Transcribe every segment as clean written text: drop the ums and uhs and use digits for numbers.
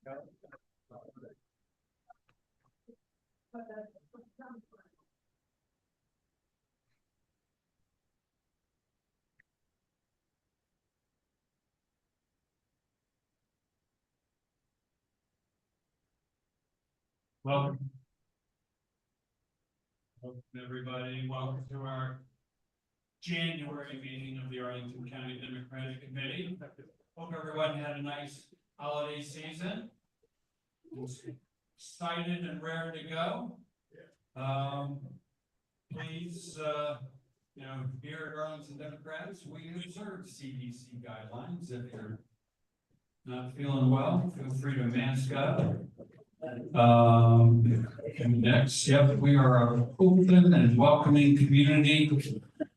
Welcome. Welcome, everybody. Welcome to our January meeting of the Arlington County Democratic Committee. Hope everyone had a nice holiday season. Excited and raring to go. Please, here at Arlington Democrats, we observe CDC guidelines. If you're not feeling well, feel free to mask up. Next, yep, we are an open and welcoming community.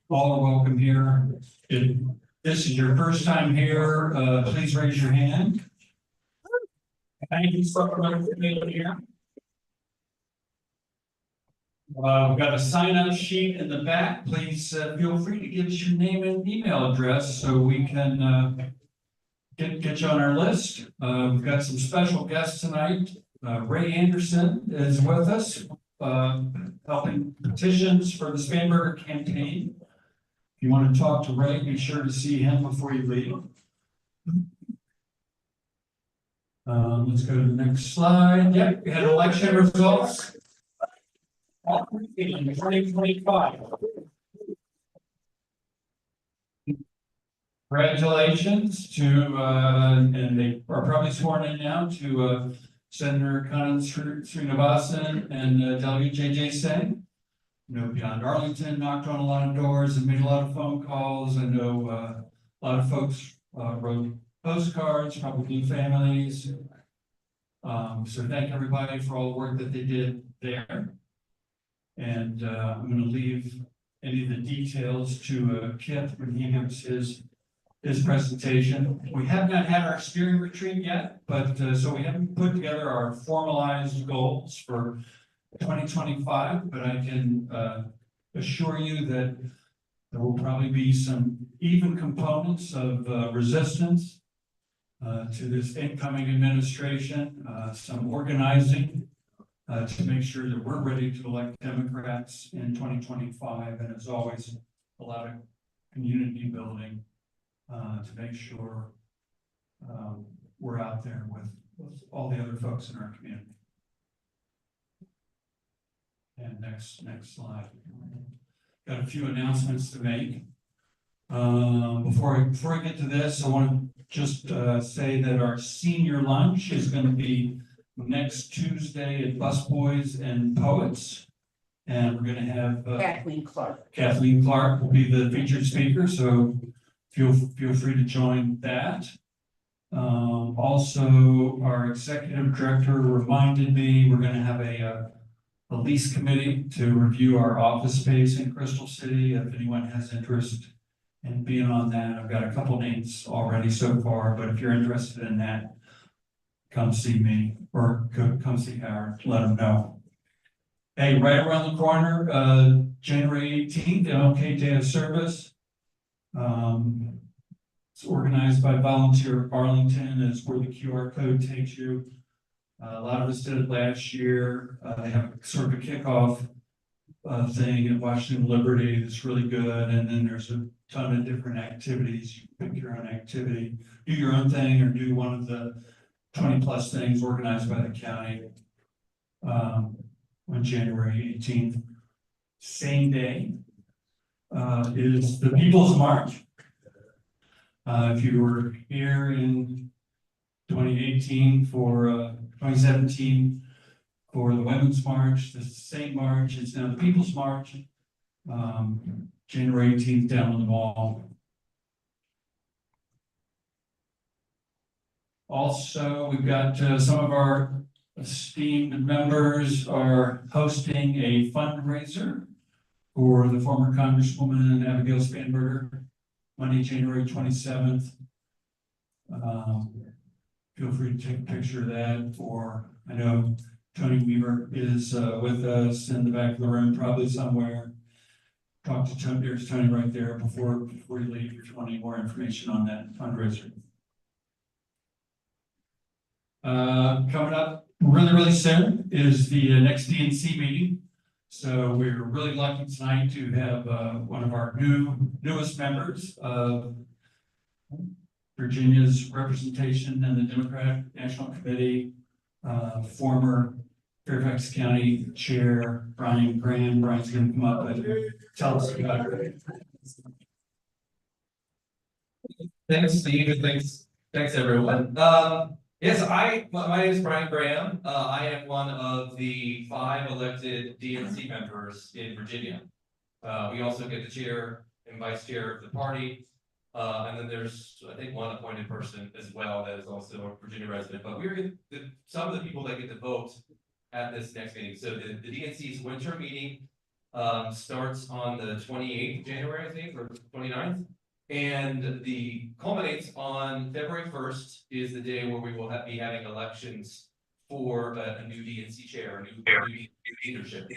All are welcome here. If this is your first time here, please raise your hand. Thank you for being here. We've got a sign-up sheet in the back. Please feel free to give us your name and email address so we can get you on our list. We've got some special guests tonight. Ray Anderson is with us, helping petitions for the Spanberger campaign. If you want to talk to Ray, be sure to see him before you leave. Let's go to the next slide. Yep, we had election results. 2025. Congratulations to, and they are probably sworn in now, to Senator Kanan Srinivasan and Delegate J.J. Singh. Beyond Arlington knocked on a lot of doors and made a lot of phone calls. I know a lot of folks wrote postcards, probably families. So thank everybody for all the work that they did there. And I'm going to leave any of the details to Kip when he gives his presentation. We have not had our steering retreat yet, but so we haven't put together our formalized goals for 2025, but I can assure you that there will probably be some even components of resistance to this incoming administration, some organizing to make sure that we're ready to elect Democrats in 2025, and as always, a lot of community building to make sure we're out there with all the other folks in our community. And next slide. Got a few announcements to make. Before I get to this, I want to just say that our senior lunch is going to be next Tuesday at Busboys and Poets. And we're going to have Kathleen Clark. Kathleen Clark will be the featured speaker, so feel free to join that. Also, our executive director reminded me we're going to have a lease committee to review our office space in Crystal City. If anyone has interest in being on that, I've got a couple names already so far, but if you're interested in that, come see me or come see Howard, let him know. Hey, right around the corner, January 18th, MLK Day of Service. It's organized by Volunteer Arlington. Is where the QR code takes you. A lot of us did it last year. They have sort of a kickoff thing at Washington Liberty that's really good. And then there's a ton of different activities. You can pick your own activity, do your own thing, or do one of the 20+ things organized by the county on January 18th. Same day is the People's March. If you were here in 2018 for 2017 for the Women's March, the same march. It's now the People's March, January 18th down on the mall. Also, we've got some of our esteemed members are hosting a fundraiser for the former Congresswoman Abigail Spanberger, Monday, January 27th. Feel free to take a picture of that, or I know Tony Weaver is with us in the back of the room, probably somewhere. Talk to Tony, there's Tony right there before you leave if you want any more information on that fundraiser. Coming up really soon is the next DNC meeting. So we're really lucky tonight to have one of our newest members of Virginia's representation in the Democratic National Committee, former Fairfax County Chair Brian Graham. Brian's going to come up and tell us about it. Thanks, Steve, and thanks everyone. Yes, my name is Brian Graham. I am one of the 5 elected DNC members in Virginia. We also get the chair and vice chair of the party. And then there's, I think, one appointed person as well that is also a Virginia resident. But we're some of the people that get to vote at this next meeting. So the DNC's winter meeting starts on the 28th of January, I think, or 29th. And the culminates on February 1st is the day where we will be having elections for a new DNC chair, a new leadership.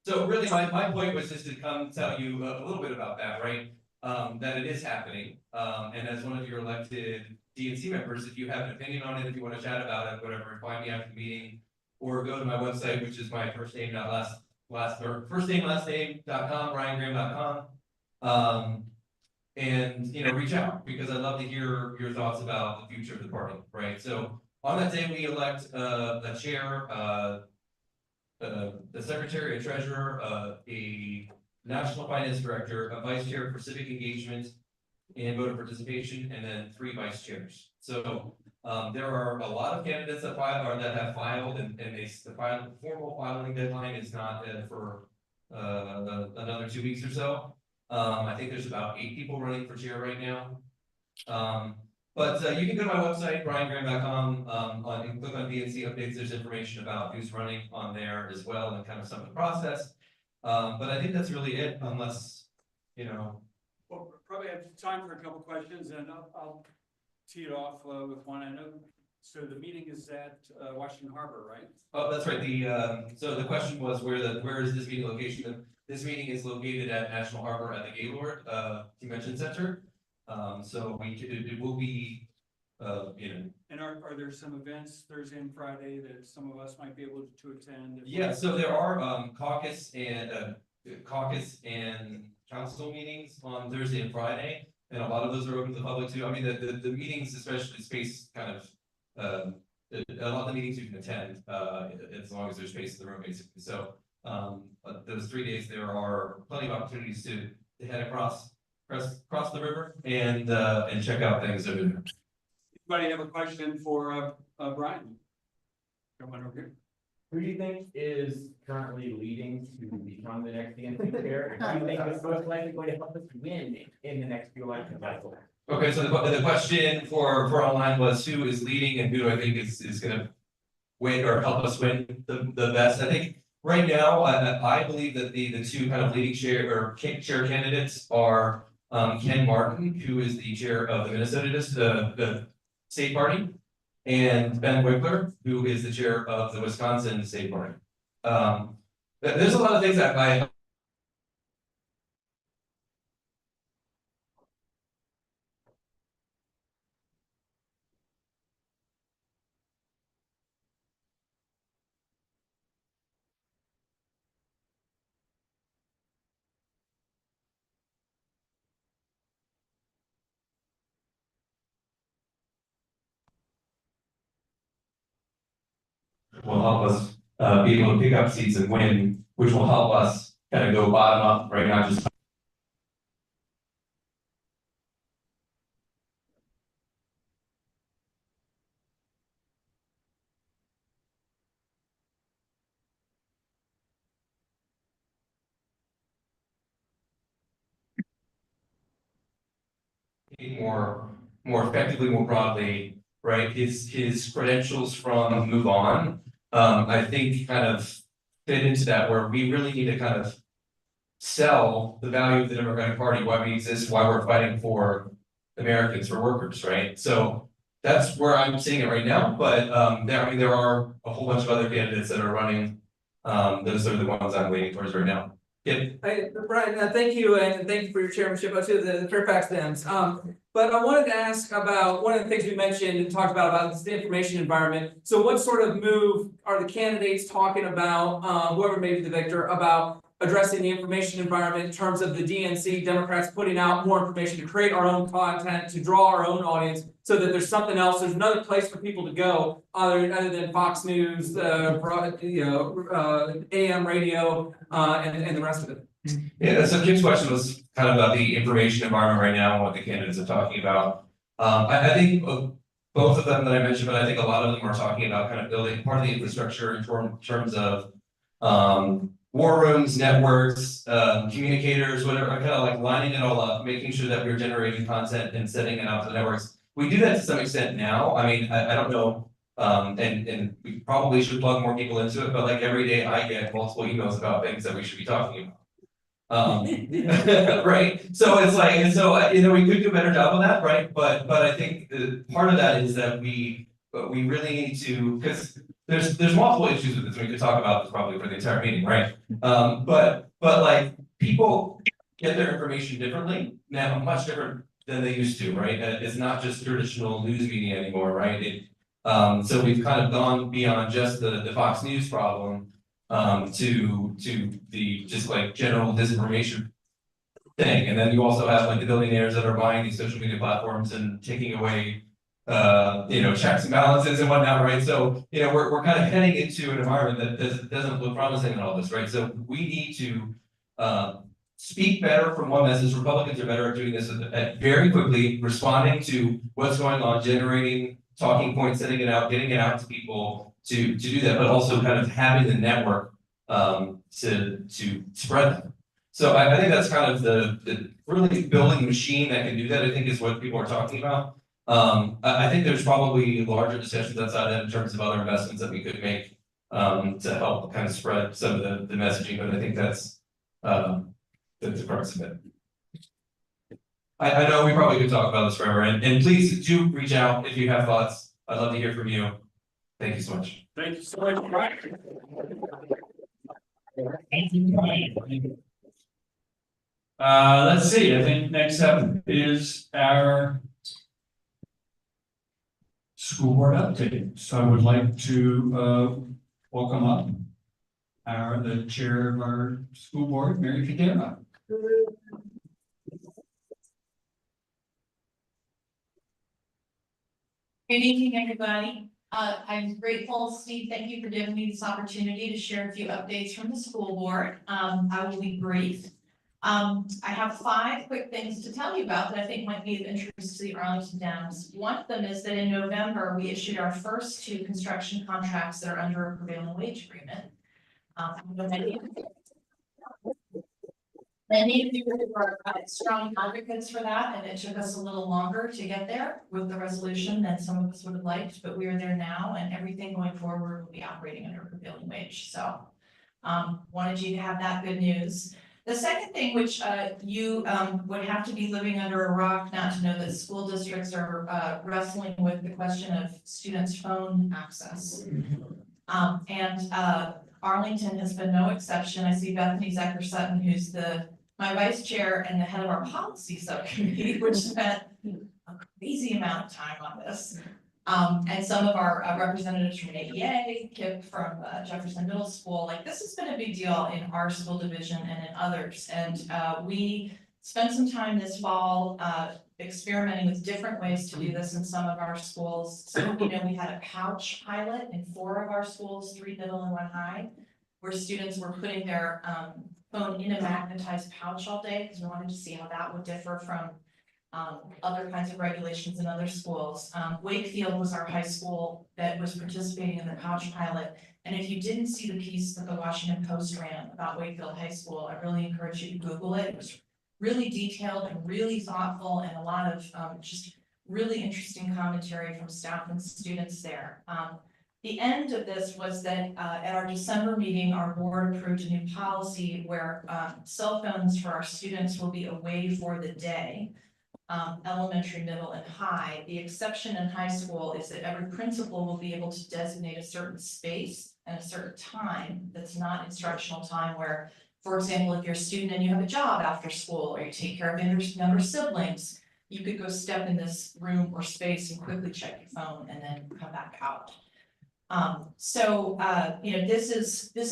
So really, my point was just to come tell you a little bit about that, right? That it is happening. And as one of your elected DNC members, if you have an opinion on it, if you want to chat about it, whatever, find me after the meeting, or go to my website, which is my first name, last name.com, briangraham.com. And reach out, because I'd love to hear your thoughts about the future of the party, right? So on that day, we elect a chair, the secretary, a treasurer, a national finance director, a vice chair for civic engagement and voter participation, and then 3 vice chairs. So there are a lot of candidates that have filed, and the formal filing deadline is not for another 2 weeks or so. I think there's about 8 people running for chair right now. But you can go to my website, briangraham.com, and click on DNC updates. There's information about who's running on there as well, and kind of some of the process. But I think that's really it, unless, Well, we'll probably have time for a couple questions, and I'll tee it off with one. I know. So the meeting is at Washington Harbor, right? Oh, that's right. So the question was where is this meeting location? This meeting is located at National Harbor at the Gaylord Convention Center. So it will be, And are there some events Thursday and Friday that some of us might be able to attend? Yeah, so there are caucus and council meetings on Thursday and Friday, and a lot of those are open to the public too. I mean, the meetings, especially space, kind of a lot of the meetings you can attend as long as there's space in the room, basically. So those 3 days, there are plenty of opportunities to head across the river and check out things over there. Anybody have a question for Brian? Come on over here. Who do you think is currently leading to become the next DNC chair? Who do you think is most likely going to help us win in the next few elections? Okay, so the question for online was who is leading and who do I think is going to win or help us win the best? I think right now, I believe that the 2 kind of leading chair candidates are Ken Martin, who is the chair of the Minnesota the state party, and Ben Wickler, who is the chair of the Wisconsin state party. There's a lot of things that I will help us be able to pick up seats and win, which will help us kind of go bottom up, right? Not just more effectively, more broadly, right? His credentials from Move On, I think kind of fit into that, where we really need to kind of sell the value of the Democratic Party, why we exist, why we're fighting for Americans, for workers, right? So that's where I'm seeing it right now. But there are a whole bunch of other candidates that are running. Those are the ones I'm waiting towards right now. Yeah. Brian, thank you, and thank you for your chairmanship of the Fairfax Dems. But I wanted to ask about, one of the things we mentioned and talked about is the information environment. So what sort of move are the candidates talking about, whoever may be the victor, about addressing the information environment in terms of the DNC, Democrats putting out more information to create our own content, to draw our own audience, so that there's something else, there's another place for people to go other than Fox News, AM radio, and the rest of it. Yeah, so Kim's question was kind of about the information environment right now and what the candidates are talking about. I think both of them that I mentioned, but I think a lot of them are talking about kind of building part of the infrastructure in terms of war rooms, networks, communicators, whatever, kind of like lining it all up, making sure that we're generating content and sending it out to the networks. We do that to some extent now. I mean, I don't know, and we probably should plug more people into it, but like every day I get multiple emails about things that we should be talking about. Right, so it's like, and so we could do a better job of that, right? But I think part of that is that we really need to, because there's multiple issues with this. We could talk about this probably for the entire meeting, right? But like people get their information differently now, much different than they used to, right? It's not just traditional news media anymore, right? So we've kind of gone beyond just the Fox News problem to the just like general disinformation thing. And then you also have like the billionaires that are buying these social media platforms and taking away checks and balances and whatnot, right? So we're kind of heading into an environment that doesn't look promising in all this, right? So we need to speak better from one message. Republicans are better at doing this at very quickly responding to what's going on, generating talking points, sending it out, getting it out to people to do that, but also kind of having the network to spread them. So I think that's kind of the really building a machine that can do that, I think is what people are talking about. I think there's probably larger discussions outside that in terms of other investments that we could make to help kind of spread some of the messaging, but I think that's the crux of it. I know we probably could talk about this forever, and please do reach out if you have thoughts. I'd love to hear from you. Thank you so much. Thank you so much, Brian. Thank you, Brian. Let's see, I think next up is our school board update. So I would like to welcome up the chair of our school board, Mary Cadera. Good evening, everybody. I'm grateful, Steve, thank you for giving me this opportunity to share a few updates from the school board. I will be brief. I have 5 quick things to tell you about that I think might be of interest to the Arlington Dems. One of them is that in November, we issued our first 2 construction contracts that are under a prevailing wage agreement. Many of you were strong advocates for that, and it took us a little longer to get there with the resolution than some of us would have liked, but we are there now, and everything going forward will be operating under prevailing wage. So wanted you to have that good news. The second thing, which you would have to be living under a rock not to know, that school districts are wrestling with the question of students' phone access. Arlington has been no exception. I see Bethany Zecker-Sutton, who's my vice chair and the head of our policy subcommittee, which spent a crazy amount of time on this. And some of our representatives from AEA, Kip from Jefferson Middle School, like this has been a big deal in our school division and in others. And we spent some time this fall experimenting with different ways to do this in some of our schools. So, we had a pouch pilot in 4 of our schools, 3 middle and 1 high, where students were putting their phone in a magnetized pouch all day because we wanted to see how that would differ from other kinds of regulations in other schools. Wakefield was our high school that was participating in the pouch pilot. And if you didn't see the piece that the Washington Post ran about Wakefield High School, I really encourage you to Google it. It was really detailed and really thoughtful, and a lot of just really interesting commentary from staff and students there. The end of this was that at our December meeting, our board approved a new policy where cell phones for our students will be away for the day, elementary, middle, and high. The exception in high school is that every principal will be able to designate a certain space and a certain time that's not instructional time, where, for example, if you're a student and you have a job after school, or you take care of younger siblings, you could go step in this room or space and quickly check your phone and then come back out. This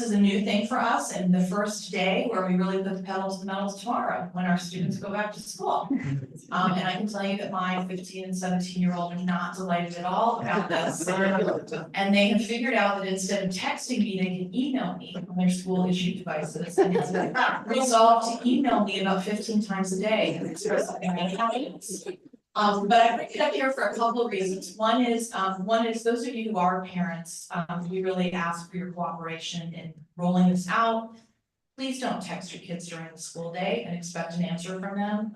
is a new thing for us, and the first day where we really put the pedal to the metal is tomorrow, when our students go back to school. And I can tell you that my 15 and 17-year-old are not delighted at all about this. And they have figured out that instead of texting me, they can email me on their school issued devices. And it's resolved to email me about 15 times a day and express something that happens. But I bring it up here for a couple of reasons. One is those of you who are parents, we really ask for your cooperation in rolling this out. Please don't text your kids during the school day and expect an answer from them.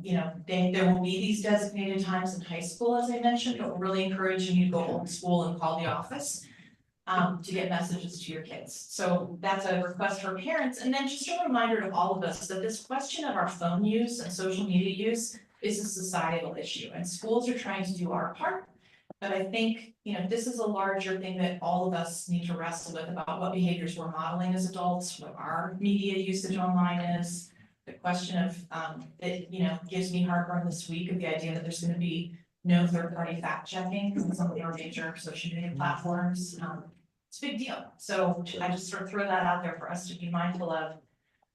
There will be these designated times in high school, as I mentioned, but we're really encouraging you to go old school and call the office to get messages to your kids. So that's a request for parents. And then just a reminder to all of us that this question of our phone use and social media use is a societal issue, and schools are trying to do our part. But I think, this is a larger thing that all of us need to wrestle with about what behaviors we're modeling as adults, what our media usage online is. The question of, it, gives me heartburn this week of the idea that there's gonna be no third-party fact checking on some of our major social media platforms. It's a big deal. So I just sort of throw that out there for us to be mindful of.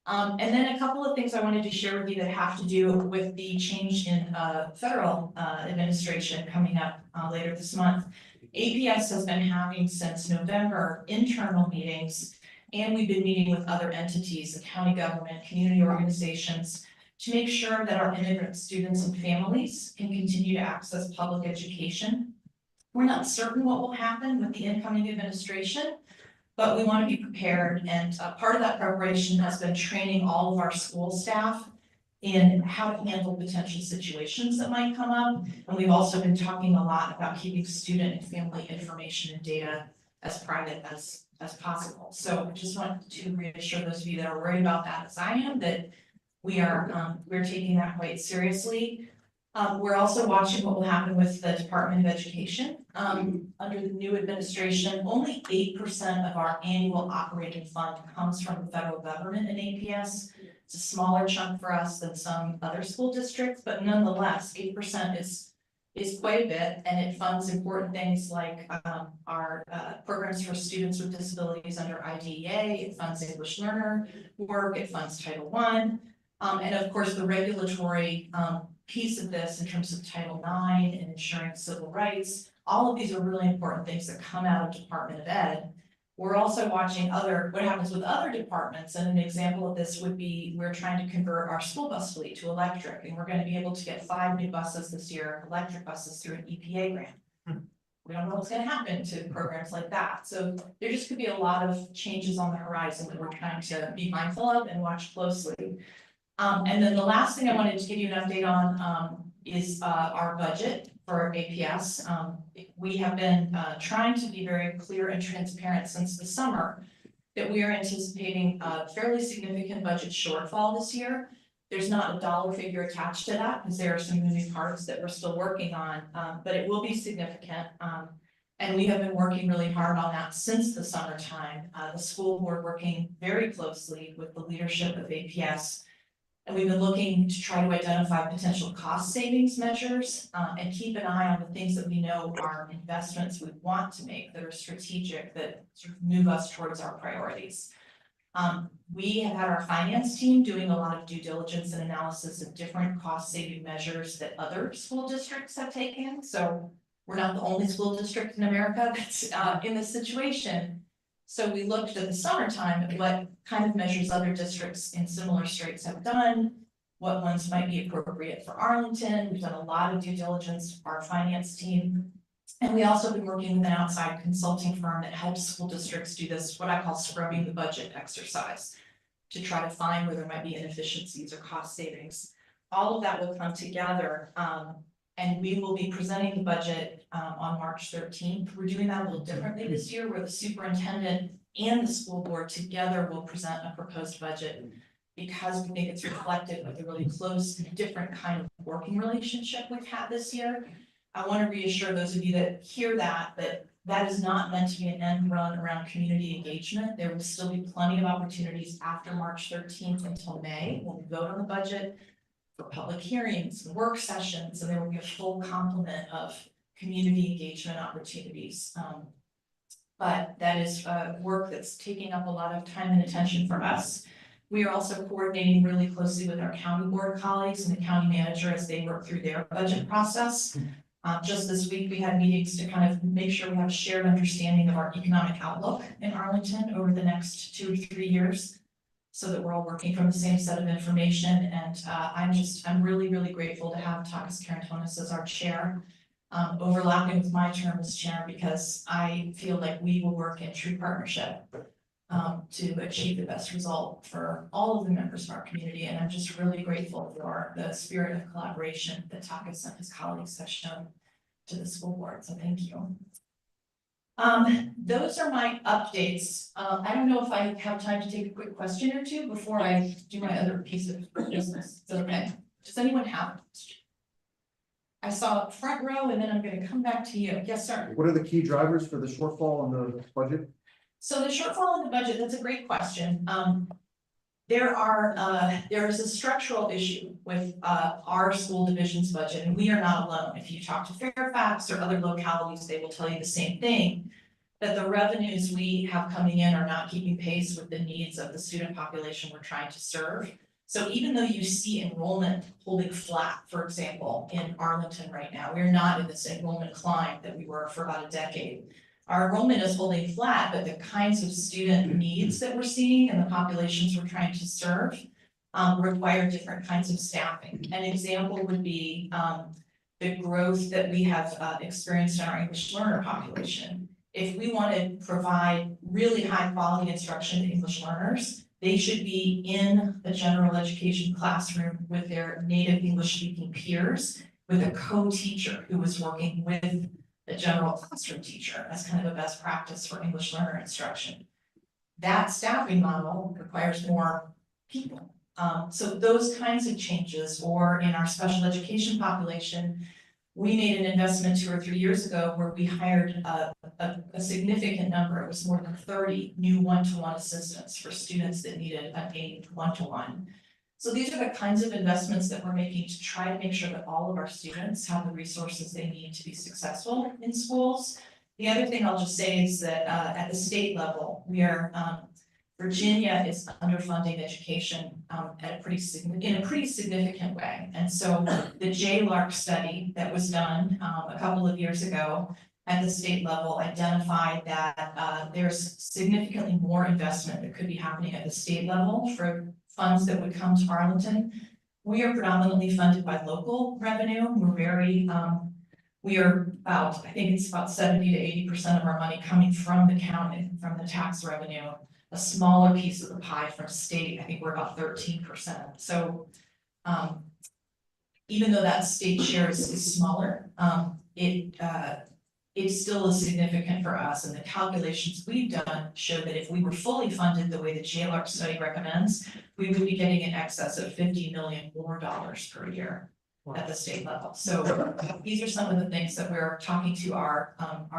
And then a couple of things I wanted to share with you that have to do with the change in federal administration coming up later this month. APS has been having since November internal meetings, and we've been meeting with other entities, the county government, community organizations, to make sure that our immigrant students and families can continue to access public education. We're not certain what will happen with the incoming administration, but we want to be prepared, and part of that preparation has been training all of our school staff in how to handle potential situations that might come up. And we've also been talking a lot about keeping student and family information and data as private as possible. So I just want to reassure those of you that are worried about that, as I am, that we're taking that quite seriously. We're also watching what will happen with the Department of Education. Under the new administration, only 8% of our annual operating fund comes from the federal government in APS. It's a smaller chunk for us than some other school districts, but nonetheless, 8% is quite a bit, and it funds important things like our programs for students with disabilities under IDEA. It funds English learner work, it funds Title I, and of course the regulatory piece of this in terms of Title IX and ensuring civil rights. All of these are really important things that come out of Department of Ed. We're also watching what happens with other departments, and an example of this would be we're trying to convert our school bus fleet to electric, and we're going to be able to get 5 new buses this year, electric buses, through an EPA grant. We don't know what's going to happen to programs like that. So there just could be a lot of changes on the horizon that we're trying to be mindful of and watch closely. And then the last thing I wanted to give you an update on is our budget for APS. We have been trying to be very clear and transparent since the summer that we are anticipating a fairly significant budget shortfall this year. There's not a dollar figure attached to that because there are some moving parts that we're still working on, but it will be significant. And we have been working really hard on that since the summertime. The school board working very closely with the leadership of APS. And we've been looking to try to identify potential cost savings measures and keep an eye on the things that we know are investments we want to make that are strategic, that sort of move us towards our priorities. We have had our finance team doing a lot of due diligence and analysis of different cost saving measures that other school districts have taken. So we're not the only school district in America that's in this situation. So we looked at the summertime at what kind of measures other districts in similar straits have done, what ones might be appropriate for Arlington. We've done a lot of due diligence, our finance team. And we also have been working with an outside consulting firm that helps school districts do this, what I call scrubbing the budget exercise, to try to find where there might be inefficiencies or cost savings. All of that will come together. And we will be presenting the budget on March 13th. We're doing that a little differently this year, where the superintendent and the school board together will present a proposed budget, because we think it's reflective of the really close, different kind of working relationship we've had this year. I want to reassure those of you that hear that is not meant to be an end run around community engagement. There will still be plenty of opportunities after March 13th until May, when we vote on the budget, for public hearings and work sessions, and there will be a full complement of community engagement opportunities. But that is work that's taking up a lot of time and attention for us. We are also coordinating really closely with our county board colleagues and the county manager as they work through their budget process. Just this week, we had meetings to kind of make sure we have a shared understanding of our economic outlook in Arlington over the next 2 to 3 years, so that we're all working from the same set of information. And I'm really, really grateful to have Takis Karantonis as our chair, overlapping with my term as chair, because I feel like we will work in true partnership to achieve the best result for all of the members of our community. And I'm just really grateful for the spirit of collaboration that Takis and his colleagues have shown to the school board. So thank you. Those are my updates. I don't know if I have time to take a quick question or two before I do my other piece of business. Is that okay? Does anyone have a question? I saw front row, and then I'm going to come back to you. Yes, sir. What are the key drivers for the shortfall in the budget? So the shortfall in the budget, that's a great question. There is a structural issue with our school division's budget, and we are not alone. If you talk to Fairfax or other localities, they will tell you the same thing, that the revenues we have coming in are not keeping pace with the needs of the student population we're trying to serve. So even though you see enrollment holding flat, for example, in Arlington right now, we're not in this enrollment climb that we were for about a decade. Our enrollment is holding flat, but the kinds of student needs that we're seeing and the populations we're trying to serve require different kinds of staffing. An example would be the growth that we have experienced in our English learner population. If we want to provide really high quality instruction to English learners, they should be in the general education classroom with their native English speaking peers, with a co-teacher who is working with the general classroom teacher as kind of a best practice for English learner instruction. That staffing model requires more people. So those kinds of changes, or in our special education population, we made an investment 2 or 3 years ago where we hired a significant number, it was more than 30 new one-to-one assistants for students that needed an aid one-to-one. So these are the kinds of investments that we're making to try to make sure that all of our students have the resources they need to be successful in schools. The other thing I'll just say is that at the state level, Virginia is underfunding education in a pretty significant way. And so the JLARC study that was done a couple of years ago at the state level identified that there's significantly more investment that could be happening at the state level for funds that would come to Arlington. We are predominantly funded by local revenue. We are about, I think it's about 70 to 80% of our money coming from the county, from the tax revenue. A smaller piece of the pie from state, I think we're about 13%. So even though that state share is smaller, it still is significant for us. And the calculations we've done show that if we were fully funded the way the JLARC study recommends, we would be getting in excess of $50 million more per year at the state level. So these are some of the things that we're talking to our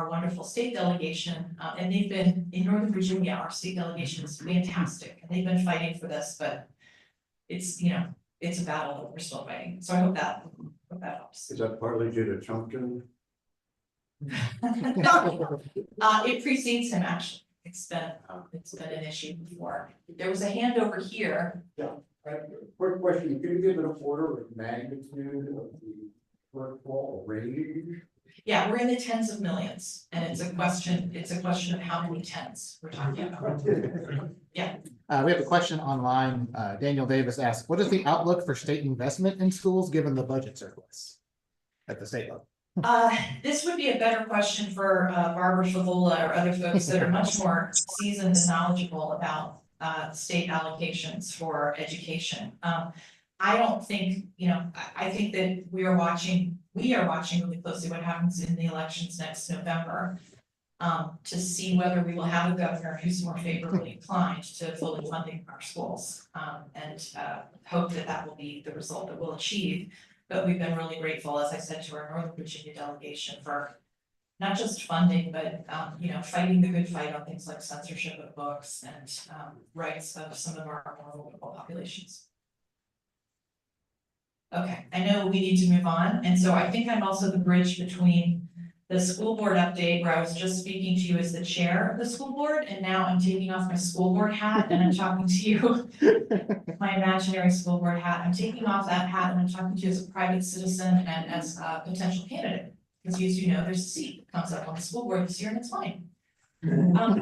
wonderful state delegation, and they've been in Northern Virginia. Our state delegation is fantastic, and they've been fighting for this, but it's a battle that we're still fighting. So I hope that helps. Is that partly due to Trumpkin? It precedes him, actually. It's been an issue before. There was a hand over here. Quick question, can you give an order of magnitude of the shortfall range? Yeah, we're in the tens of millions, and it's a question of how many tens we're talking about. Yeah. We have a question online. Daniel Davis asked, what is the outlook for state investment in schools given the budget surplus at the state level? This would be a better question for Barbara Favola or other folks that are much more seasoned and knowledgeable about state allocations for education. I don't think, I think that we are watching really closely what happens in the elections next November to see whether we will have a governor who's more favorably inclined to fully funding our schools, and hope that will be the result that we'll achieve. But we've been really grateful, as I said, to our Northern Virginia delegation for not just funding, but fighting the good fight on things like censorship of books and rights of some of our more vulnerable populations. Okay, I know we need to move on, and so I think I'm also the bridge between the school board update, where I was just speaking to you as the chair of the school board, and now I'm taking off my school board hat and I'm talking to you, my imaginary school board hat. I'm taking off that hat and I'm talking to you as a private citizen and as a potential candidate. Because as you know, there's a seat that comes up on the school board this year and it's mine.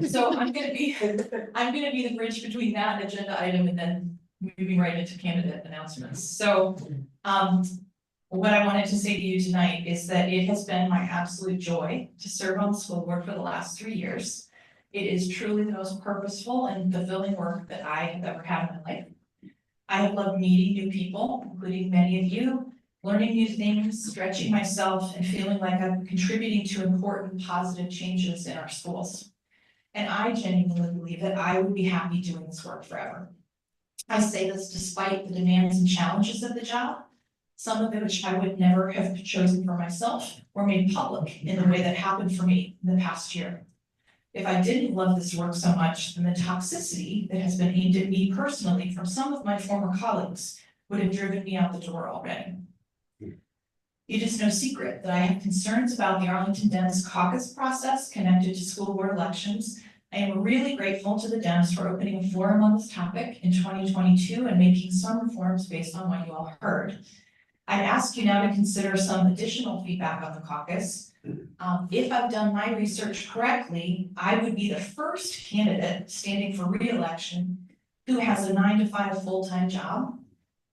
So I'm gonna be the bridge between that agenda item and then moving right into candidate announcements. So, what I wanted to say to you tonight is that it has been my absolute joy to serve on the school board for the last 3 years. It is truly the most purposeful and fulfilling work that I have ever had in my life. I have loved meeting new people, including many of you, learning new things, stretching myself, and feeling like I'm contributing to important positive changes in our schools. And I genuinely believe that I would be happy doing this work forever. I say this despite the demands and challenges of the job, some of which I would never have chosen for myself or made public in the way that happened for me in the past year. If I didn't love this work so much, then the toxicity that has been aimed at me personally from some of my former colleagues would have driven me out the door already. It is no secret that I have concerns about the ArlDems caucus process connected to school board elections. I am really grateful to the Dems for opening a forum on this topic in 2022 and making some reforms based on what you all heard. I'd ask you now to consider some additional feedback on the caucus. If I've done my research correctly, I would be the first candidate standing for re-election who has a 9-to-5 full-time job,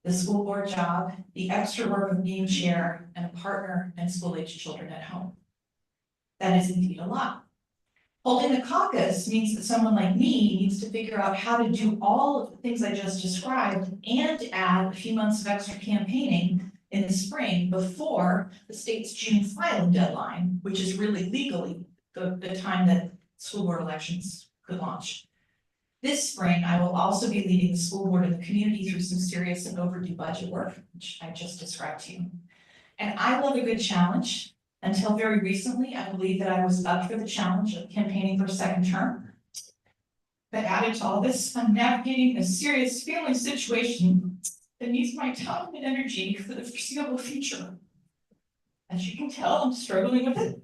the school board job, the extra work of being chair, and a partner and school-age children at home. That is indeed a lot. Holding the caucus means that someone like me needs to figure out how to do all of the things I just described and add a few months of extra campaigning in the spring before the state's June filing deadline, which is really legally the time that school board elections could launch. This spring, I will also be leading the school board and the community through some serious and overdue budget work, which I just described to you. And I love a good challenge. Until very recently, I believed that I was up for the challenge of campaigning for a second term. But added to all this, I'm navigating a serious family situation that needs my time and energy for the foreseeable future. As you can tell, I'm struggling with it,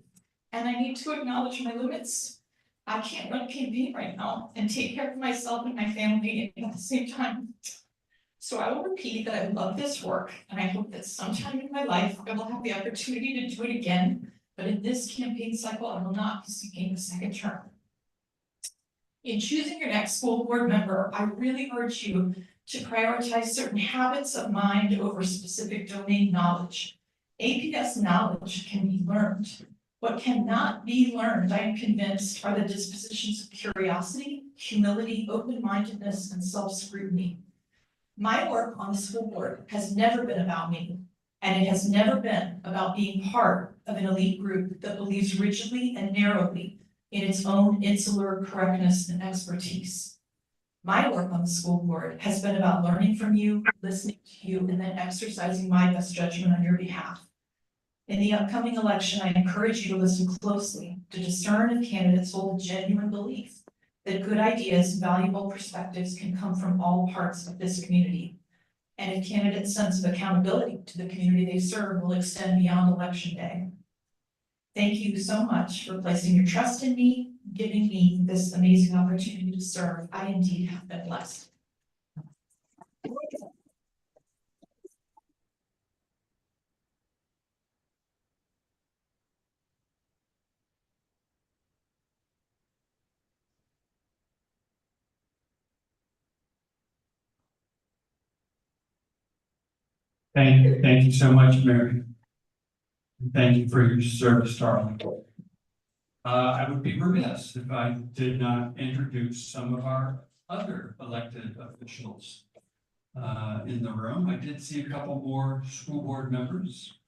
and I need to acknowledge my limits. I can't run a campaign right now and take care of myself and my family at the same time. So I will repeat that I love this work, and I hope that sometime in my life I will have the opportunity to do it again. But in this campaign cycle, I will not be seeking a second term. In choosing your next school board member, I really urge you to prioritize certain habits of mind over specific domain knowledge. APS knowledge can be learned. What cannot be learned, I am convinced, are the dispositions of curiosity, humility, open-mindedness, and self-scrutiny. My work on the school board has never been about me, and it has never been about being part of an elite group that believes rigidly and narrowly in its own insular correctness and expertise. My work on the school board has been about learning from you, listening to you, and then exercising my best judgment on your behalf. In the upcoming election, I encourage you to listen closely, to discern if candidates hold a genuine belief that good ideas and valuable perspectives can come from all parts of this community. And if candidates' sense of accountability to the community they serve will extend beyond election day. Thank you so much for placing your trust in me, giving me this amazing opportunity to serve. I indeed have been blessed. Thank you so much, Mary. Thank you for your service, Arlene. I would be remiss if I did not introduce some of our other elected officials in the room. I did see a couple more school board members.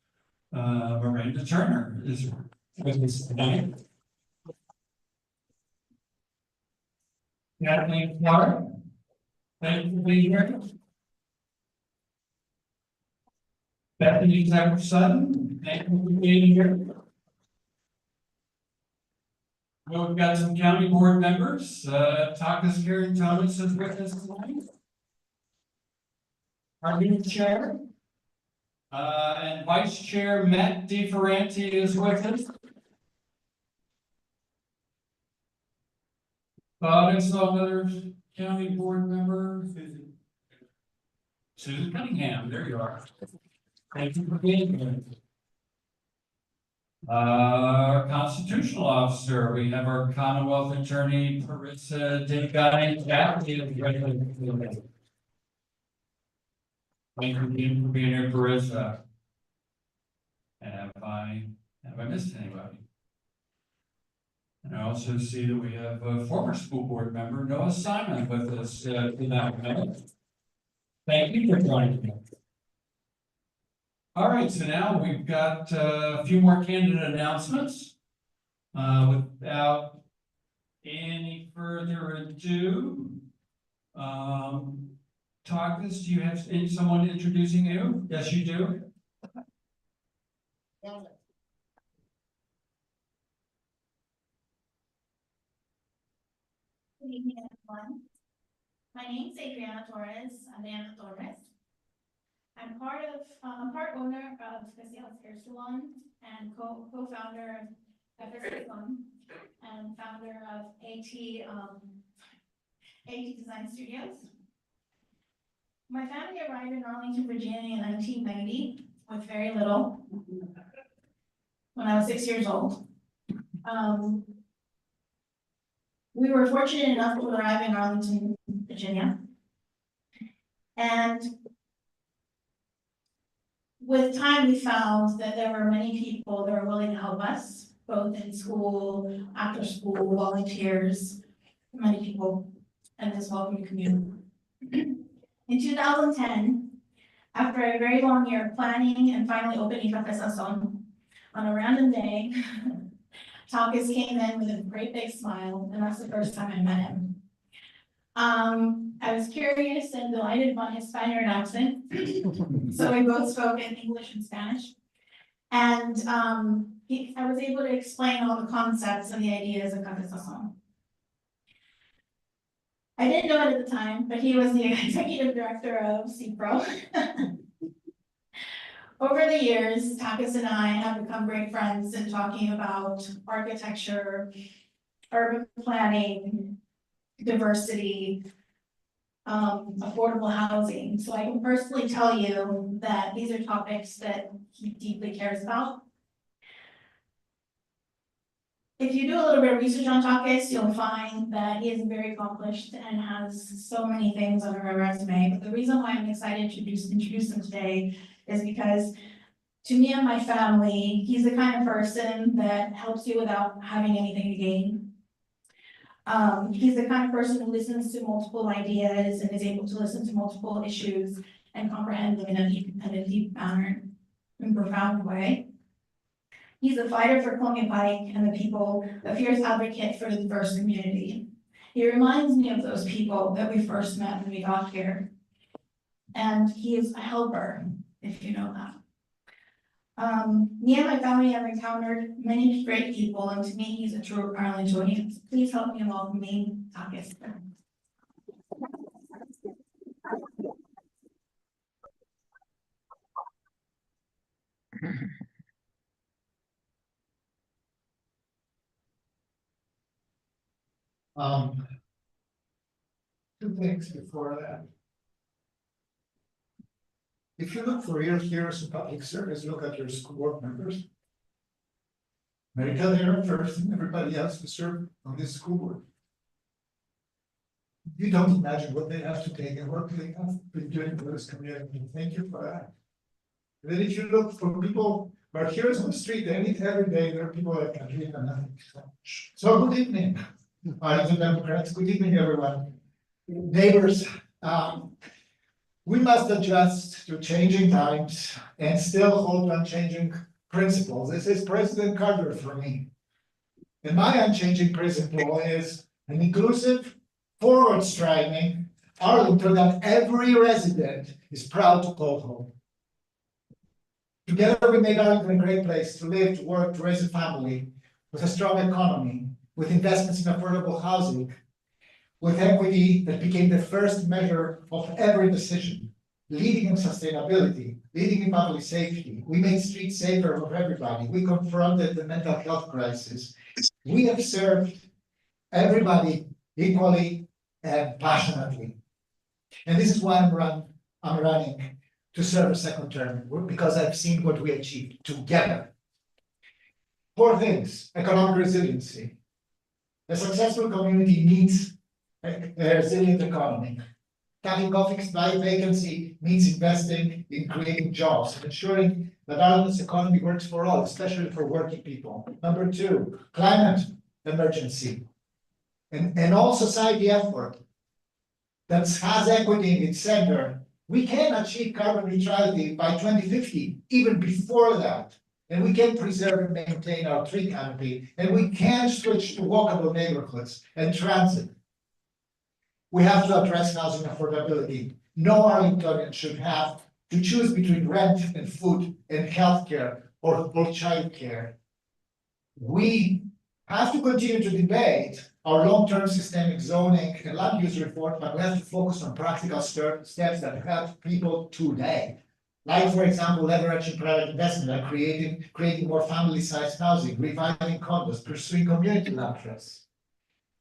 Miranda Turner is with us tonight. Kathleen Clark, thank you for being here. Bethany Sutton, thank you for being here. Well, we've got some county board members. Takas Karen Thomas is with us tonight. Our new chair, And Vice Chair Matt DeFerranti is with us. And some other county board member, Susan Cunningham, there you are. Thank you for being here. Constitutional officer, we have our Commonwealth Attorney, Parissa Degai. Thank you for being here, Parissa. And have I missed anybody? And I also see that we have a former school board member, Noah Simon, with us tonight. Thank you for joining me. All right, so now we've got a few more candidate announcements. Without any further ado, Takas, do you have someone introducing you? Yes, you do. Good evening, everyone. My name is Adriana Torres. I'm part owner of Special's Hair Salon and co-founder of the salon and founder of AT Design Studios. My family arrived in Arlington, Virginia in 1990 with very little when I was 6 years old. We were fortunate enough to arrive in Arlington, Virginia. And with time, we found that there were many people that were willing to help us, both in school, after school, volunteers, many people in this welcoming community. In 2010, after a very long year of planning and finally opening Café Sazón, on a random day, Takas came in with a great big smile, and that's the first time I met him. I was curious and delighted by his Spaniard accent, so we both spoke in English and Spanish. And I was able to explain all the concepts and the ideas of Café Sazón. I didn't know it at the time, but he was the executive director of CPRO. Over the years, Takas and I have become great friends in talking about architecture, urban planning, diversity, affordable housing. So I can personally tell you that these are topics that he deeply cares about. If you do a little bit of research on Takas, you'll find that he is very accomplished and has so many things on her resume. But the reason why I'm excited to introduce him today is because to me and my family, he's the kind of person that helps you without having anything to gain. He's the kind of person who listens to multiple ideas and is able to listen to multiple issues and comprehend them in a deep manner, in a profound way. He's a fighter for Columbia Pike and the people, a fierce advocate for the diverse community. He reminds me of those people that we first met when we got here. And he is a helper, if you know that. Me and my family have encountered many great people, and to me, he's a true Arlingtonian. Please help me welcome Takas. Two things before that. If you look for your heroes in public service, look at your school board members. Medical hero first, and everybody else to serve on this school board. You don't imagine what they have to take and what they have been doing for this community. Thank you for that. And then if you look for people who are heroes on the street, they meet every day. There are people that can read and nothing. So good evening, Arlington Democrats. Good evening, everyone. Neighbors, we must adjust to changing times and still hold unchanging principles. This is President Carter for me. And my unchanging principle is an inclusive, forward-striving Arlington that every resident is proud to call home. Together we made Arlington a great place to live, to work, to raise a family, with a strong economy, with investments in affordable housing, with equity that became the first measure of every decision. leading in sustainability, leading in public safety. We made streets safer for everybody. We confronted the mental health crisis. We have served everybody equally and passionately. And this is why I'm running to serve a second term, because I've seen what we achieved together. 4 things: economic resiliency. A successful community needs a resilient economy. Cutting off exploit vacancy means investing in creating jobs and ensuring that Ireland's economy works for all, especially for working people. Number 2, climate emergency. And all society effort that has equity in its center. We can achieve carbon neutrality by 2050, even before that. And we can preserve and maintain our tree canopy, and we can switch to walkable neighborhoods and transit. We have to address housing affordability. No Arlingtonian should have to choose between rent and food and healthcare or childcare. We have to continue to debate our long-term systemic zoning and land use reform, but we have to focus on practical steps that help people today. Like, for example, leveraging private investment and creating more family-sized housing, reviving condos, pursuing community land trusts.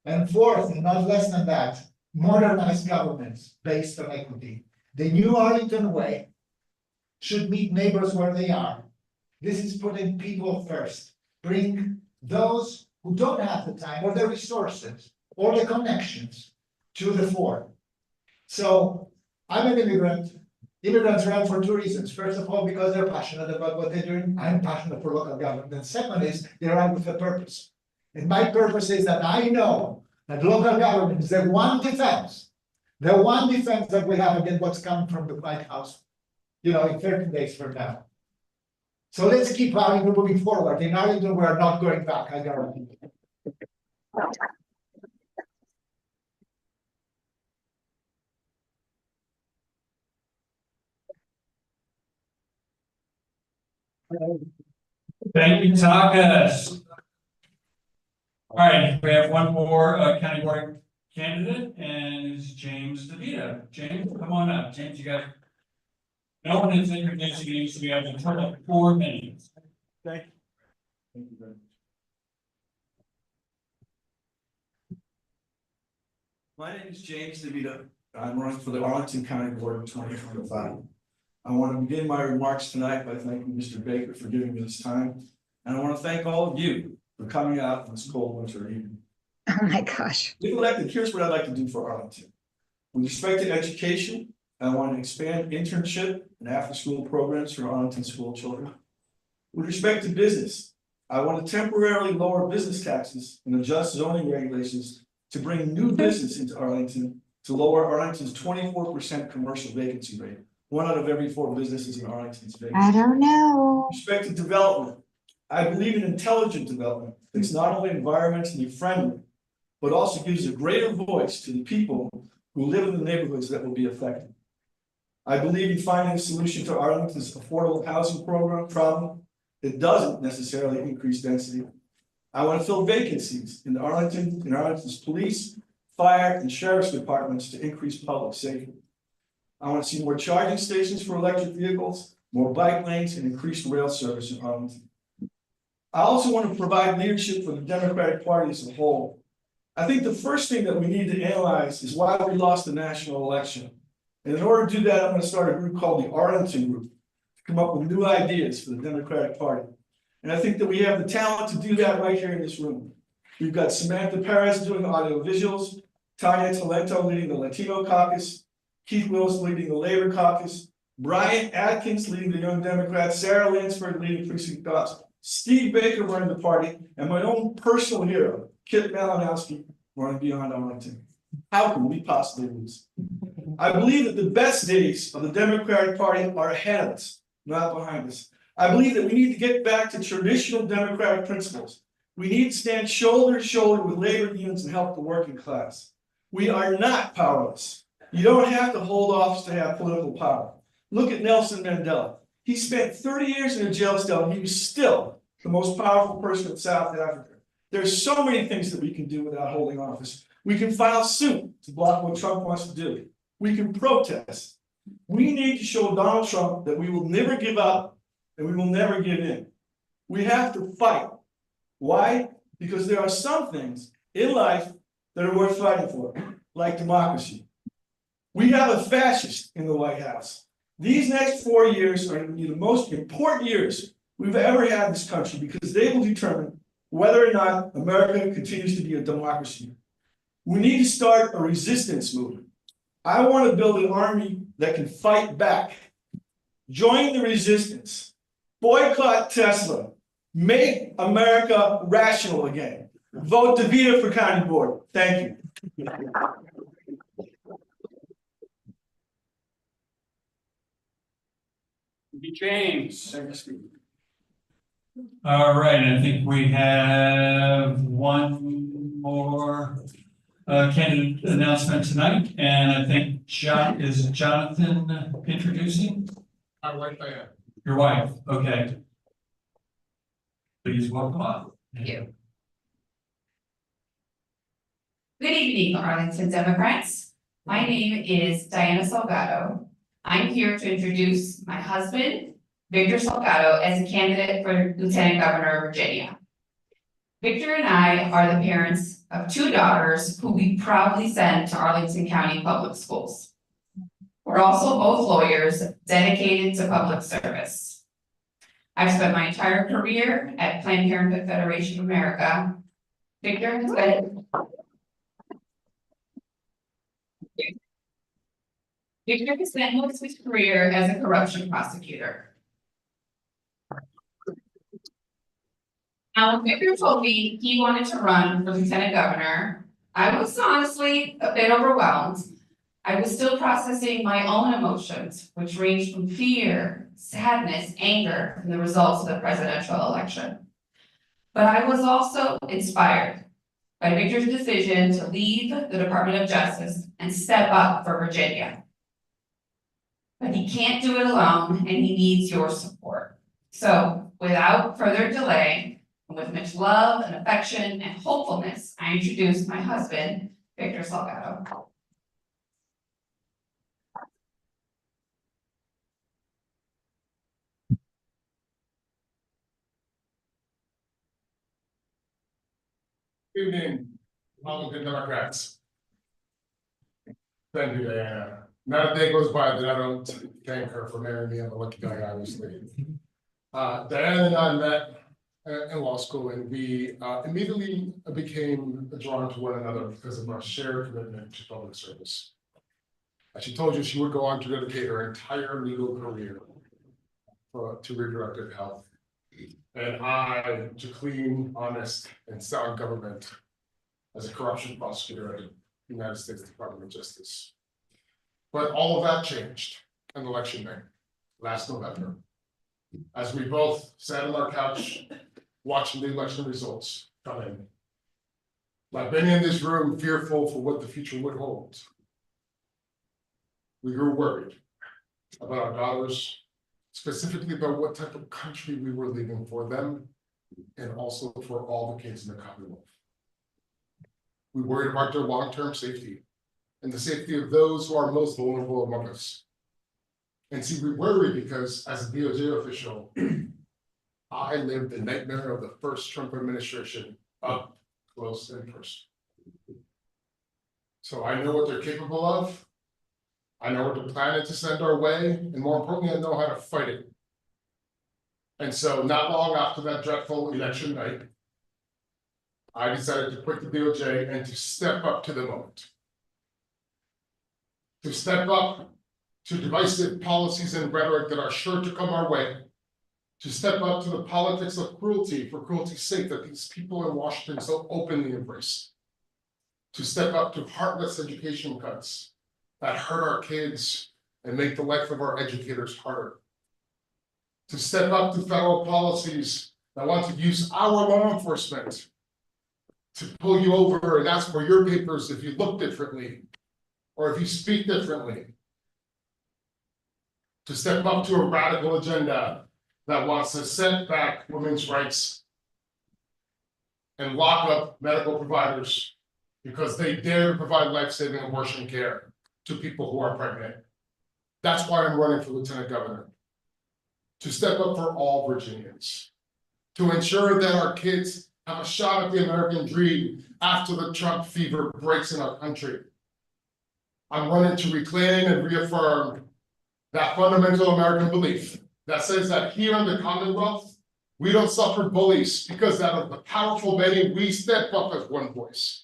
And 4th, and not less than that, modernize governments based on equity. The new Arlington way should meet neighbors where they are. This is putting people first. Bring those who don't have the time or the resources or the connections to the fore. So I'm an immigrant. Immigrants run for 2 reasons. First of all, because they're passionate about what they're doing. I'm passionate for local government. And second is they run with a purpose. And my purpose is that I know that local government is the one defense that we have against what's coming from the White House, in 30 days from now. So let's keep Arlington moving forward. In Arlington, we are not going back, I guarantee you. Thank you, Takas. All right, we have one more county board candidate, and it's James DeVito. James, come on up. James, you got. No one is introducing you, so we have a total of 4 minutes. Thank you. Thank you very much. My name is James DeVito. I'm running for the Arlington County Board of 2025. I want to begin my remarks tonight by thanking Mr. Baker for giving me this time. And I want to thank all of you for coming out on this cold winter evening. Oh my gosh. If elected, here's what I'd like to do for Arlington. With respect to education, I want to expand internship and after-school programs for Arlington school children. With respect to business, I want to temporarily lower business taxes and adjust zoning regulations to bring new business into Arlington to lower Arlington's 24% commercial vacancy rate. 1 out of every 4 businesses in Arlington is vacant. I don't know. With respect to development, I believe in intelligent development that's not only environmentally friendly, but also gives a greater voice to the people who live in the neighborhoods that will be affected. I believe in finding a solution to Arlington's affordable housing problem that doesn't necessarily increase density. I want to fill vacancies in Arlington's police, fire, and sheriff's departments to increase public safety. I want to see more charging stations for electric vehicles, more bike lanes, and increased rail service in Arlington. I also want to provide leadership for the Democratic Party as a whole. I think the first thing that we need to analyze is why we lost the national election. And in order to do that, I'm going to start a group called the Arlington Group to come up with new ideas for the Democratic Party. And I think that we have the talent to do that right here in this room. We've got Samantha Perez doing audio visuals, Tanya Talento leading the Latino caucus, Keith Willis leading the Labor caucus, Brian Atkins leading the Young Democrats, Sarah Lansford leading Precinct Dots, Steve Baker running the party, and my own personal hero, Kit Malinowski, running Beyond Arlington. How can we possibly lose? I believe that the best days of the Democratic Party are ahead of us, not behind us. I believe that we need to get back to traditional Democratic principles. We need to stand shoulder to shoulder with labor unions and help the working class. We are not powerless. You don't have to hold office to have political power. Look at Nelson Mandela. He spent 30 years in a jail cell and he was still the most powerful person in South Africa. There's so many things that we can do without holding office. We can file suit to block what Trump wants to do. We can protest. We need to show Donald Trump that we will never give up and we will never give in. We have to fight. Why? Because there are some things in life that are worth fighting for, like democracy. We have a fascist in the White House. These next 4 years are the most important years we've ever had in this country because they will determine whether or not America continues to be a democracy. We need to start a resistance movement. I want to build an army that can fight back. Join the resistance. Boycott Tesla. Make America rational again. Vote DeVita for county board. Thank you. James. Thank you, Steve. All right, I think we have one more candidate announcement tonight, and I think is Jonathan introducing? My wife, I am. Your wife, okay. Please welcome up. Thank you. Good evening, Arlington Democrats. My name is Diana Salgado. I'm here to introduce my husband, Victor Salgado, as a candidate for Lieutenant Governor of Virginia. Victor and I are the parents of 2 daughters who we proudly send to Arlington County Public Schools. We're also both lawyers dedicated to public service. I've spent my entire career at Planned Parenthood Federation of America. Victor has spent most of his career as a corruption prosecutor. Now, when Victor told me he wanted to run for lieutenant governor, I was honestly a bit overwhelmed. I was still processing my own emotions, which ranged from fear, sadness, anger from the results of the presidential election. But I was also inspired by Victor's decision to leave the Department of Justice and step up for Virginia. But he can't do it alone, and he needs your support. So, without further delay, and with much love and affection and hopefulness, I introduce my husband, Victor Salgado. Good evening, Arlington Democrats. Thank you, Diana. Not a day goes by that I don't thank her for marrying me. I'm a lucky guy, obviously. Diana and I met in law school, and we immediately became drawn to one another because of our shared commitment to public service. As she told you, she would go on to dedicate her entire legal career to reproductive health. And I to clean, honest, and sound government as a corruption prosecutor at the United States Department of Justice. But all of that changed on election day, last November, as we both sat on our couch watching the election results come in. Like many in this room, fearful for what the future would hold. We grew worried about our daughters, specifically about what type of country we were leaving for them, and also for all the kids in the Commonwealth. We worried about their long-term safety and the safety of those who are most vulnerable among us. And see, we worry because as a DOJ official, I lived the nightmare of the first Trump administration up close and personal. So I know what they're capable of. I know what they're planning to send our way, and more importantly, I know how to fight it. And so not long after that dreadful election night, I decided to quit the DOJ and to step up to the moment. To step up to divisive policies and rhetoric that are sure to come our way. To step up to the politics of cruelty for cruelty's sake that these people in Washington so openly embrace. To step up to heartless education cuts that hurt our kids and make the life of our educators harder. To step up to federal policies that want to use our law enforcement to pull you over and ask for your papers if you look differently or if you speak differently. To step up to a radical agenda that wants to set back women's rights and lock up medical providers because they dare to provide life-saving abortion care to people who are pregnant. That's why I'm running for lieutenant governor. To step up for all Virginians. To ensure that our kids have a shot at the American dream after the Trump fever breaks in our country. I'm running to reclaim and reaffirm that fundamental American belief that says that here in the Commonwealth, we don't suffer bullies because out of the powerful many, we step up as one voice.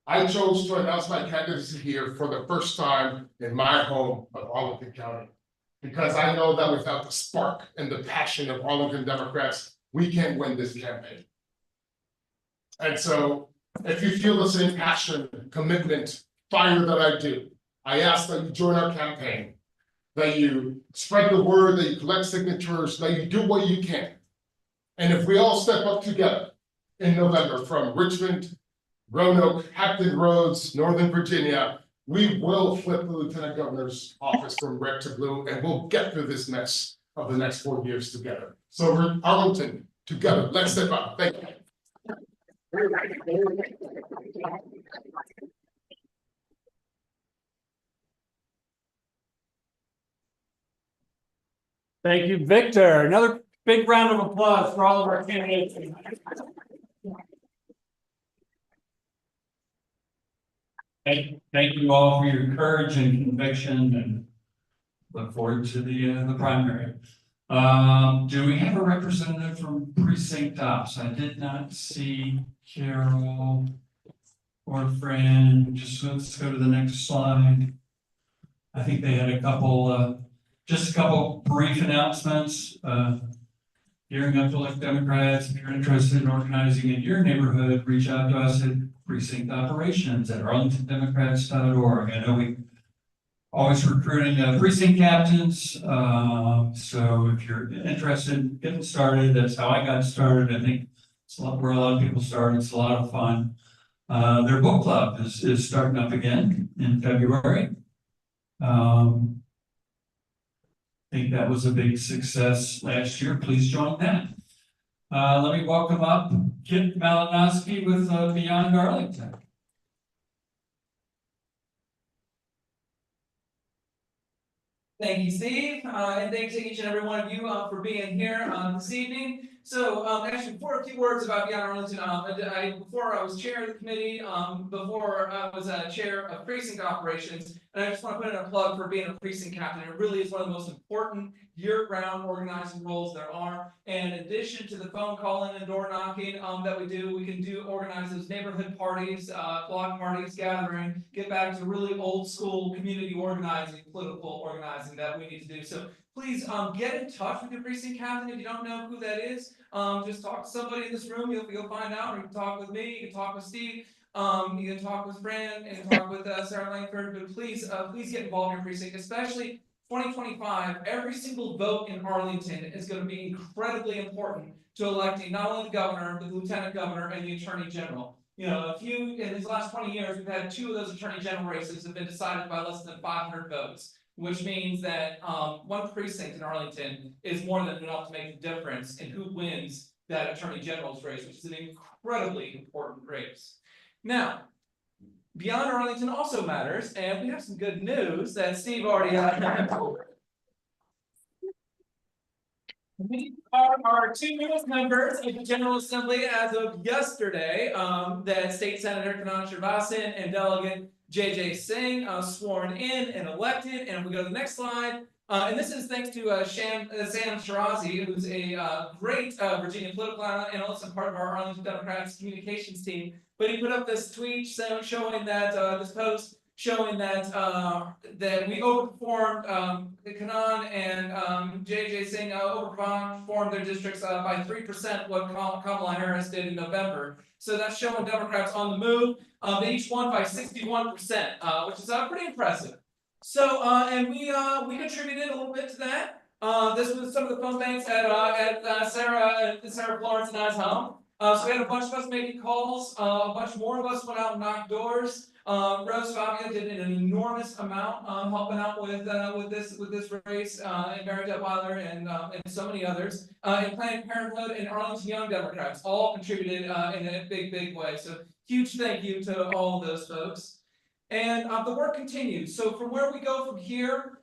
I chose to announce my candidacy here for the first time in my home of Arlington County, because I know that without the spark and the passion of Arlington Democrats, we can't win this campaign. And so, if you feel the same passion, commitment, fire that I do, I ask that you join our campaign, that you spread the word, that you collect signatures, that you do what you can. And if we all step up together in November from Richmond, Roanoke, Hampton Roads, Northern Virginia, we will flip the lieutenant governor's office from red to blue, and we'll get through this mess of the next 4 years together. So we're Arlington, together, let's step up. Thank you. Thank you, Victor. Another big round of applause for all of our candidates. Thank you all for your courage and conviction, and look forward to the primary. Do we have a representative from precinct ops? I did not see Carol or Fran. Just let's go to the next slide. I think they had a couple, just a couple brief announcements. Gearing up to elect Democrats. If you're interested in organizing in your neighborhood, reach out to us at precinct operations at arlingtondemocrats.org. I know we always recruiting precinct captains. So if you're interested in getting started, that's how I got started. I think it's where a lot of people started. It's a lot of fun. Their book club is starting up again in February. I think that was a big success last year. Please join that. Let me welcome up Kit Malinowski with Beyond Arlington. Thank you, Steve, and thanks to each and every one of you for being here this evening. So, actually, before a few words about Beyond Arlington, before I was chair of the committee, before I was chair of precinct operations, and I just want to put in a plug for being a precinct captain. It really is one of the most important year-round organizing roles there are. And in addition to the phone calling and door knocking that we can organize those neighborhood parties, block parties, gathering, get back to really old school community organizing, political organizing that we need to do. So please get in touch with your precinct captain if you don't know who that is. Just talk to somebody in this room, you'll find out, or you can talk with me, you can talk with Steve. You can talk with Fran and talk with Sarah Langford, but please get involved in your precinct, especially 2025. Every single vote in Arlington is going to be incredibly important to electing not only the governor, but the lieutenant governor and the attorney general. You know, in these last 20 years, we've had 2 of those attorney general races have been decided by less than 500 votes, which means that one precinct in Arlington is more than enough to make the difference in who wins that attorney general's race, which is an incredibly important race. Now, Beyond Arlington also matters, and we have some good news that Steve already We are our 2 newest members of the General Assembly as of yesterday. That State Senator Kanan Srinivasan and Delegate JJ Singh sworn in and elected. And we go to the next slide. And this is thanks to Sam Shirazi, who's a great Virginia political analyst and part of our Arlington Democrats communications team. But he put up this tweet showing that this post showing that that we overperformed Kanan and JJ Singh overperformed their districts by 3% what Kamala Harris did in November. So that's showing Democrats on the move. They each won by 61%, which is pretty impressive. So and we contributed a little bit to that. This was some of the phone banks at Sarah Florence and I's home. So we had a bunch of us making calls. A bunch more of us went out and knocked doors. Rose Fabia did an enormous amount helping out with this race, and Mary Detweiler and so many others. And Planned Parenthood and Arlington Young Democrats all contributed in a big way. So huge thank you to all of those folks. And the work continues. So from where we go from here,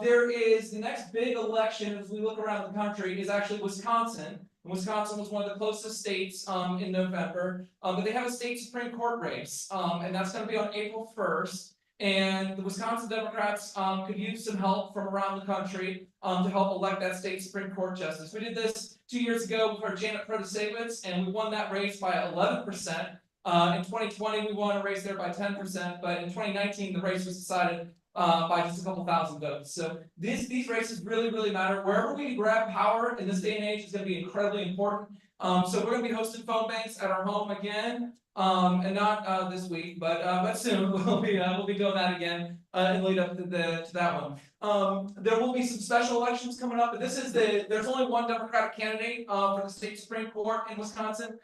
there is the next big election as we look around the country is actually Wisconsin. And Wisconsin was one of the closest states in November, but they have a state Supreme Court race, and that's going to be on April 1st. And the Wisconsin Democrats could use some help from around the country to help elect that state Supreme Court justice. We did this 2 years ago with our Janet Protasevich, and we won that race by 11%. In 2020, we won a race there by 10%, but in 2019, the race was decided by just a couple thousand votes. So these races really matter. Wherever we grab power in this day and age is going to be incredibly important. So we're going to be hosting phone banks at our home again, and not this week, but soon we'll be doing that again in lead up to that one. There will be some special elections coming up, but there's only one Democratic candidate for the state Supreme Court in Wisconsin,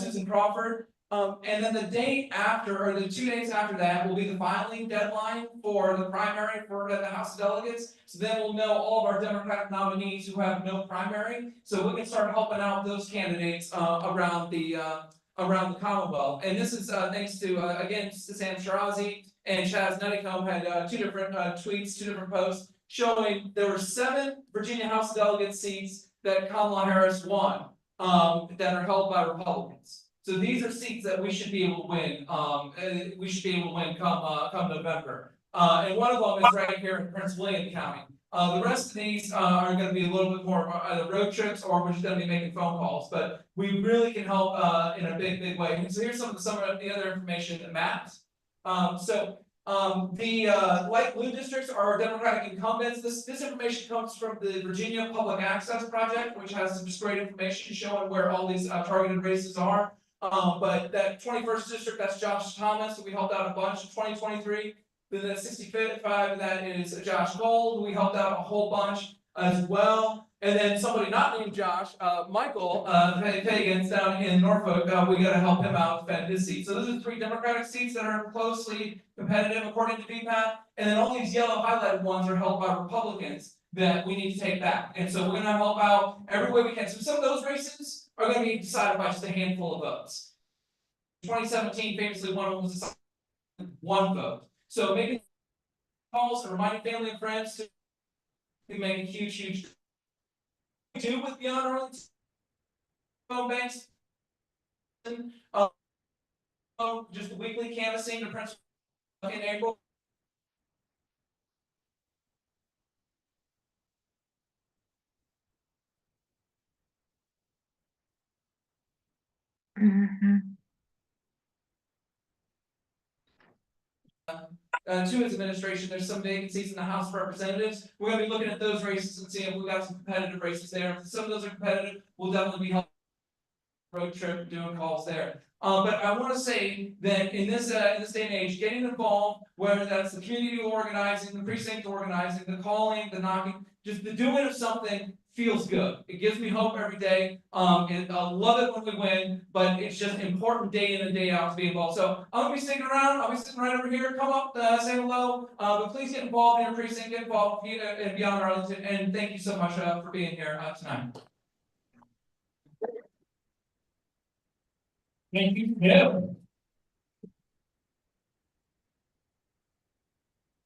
Susan Crawford. And then the day after, or the 2 days after that, will be the filing deadline for the primary for the House of Delegates. So then we'll know all of our Democratic nominees who have no primary, so we can start helping out those candidates around the Commonwealth. And this is thanks to again Sam Shirazi and Chaz Nuttycombe had two different tweets, 2 different posts showing there were 7 Virginia House of Delegates seats that Kamala Harris won that are held by Republicans. So these are seats that we should be able to win. We should be able to win come November. And one of them is right here in Prince William County. The rest of these are going to be a little bit more either road trips or we're just going to be making phone calls. But we really can help in a big way. And so here's some of the other information that maps. The light blue districts are Democratic incumbents. This information comes from the Virginia Public Access Project, which has some just great information showing where all these targeted races are. But that 21st district, that's Josh Thomas, who we helped out a bunch in 2023. Then that 65, that is Josh Gold, who we helped out a whole bunch as well. And then somebody not named Josh, Michael Pagans down in Norfolk, we got to help him out defend his seat. So those are 3 Democratic seats that are closely competitive according to VPAT. And then all these yellow highlighted ones are held by Republicans that we need to take back. And so we're going to help out every way we can. So some of those races are going to be decided by just a handful of votes. 2017, famously, one of them was decided 1 vote. So making calls and reminding family and friends to make a huge do with Beyond Arlington phone banks. Just weekly canvassing to Prince in April. To his administration, there's some vacancies in the House of Representatives. We're going to be looking at those races and seeing if we've got some competitive races there. If some of those are competitive, we'll definitely be helping road trip doing calls there. But I want to say that in this day and age, getting involved, whether that's the community organizing, the precinct organizing, the calling, the knocking, just the doing of something feels good. It gives me hope every day. I love it when we win, but it's just important day in and day out to be involved. So I'm gonna be sticking around. I'll be sitting right over here. Come up, say hello. But please get involved in your precinct, get involved in Beyond Arlington, and thank you so much for being here tonight. Thank you, Tim.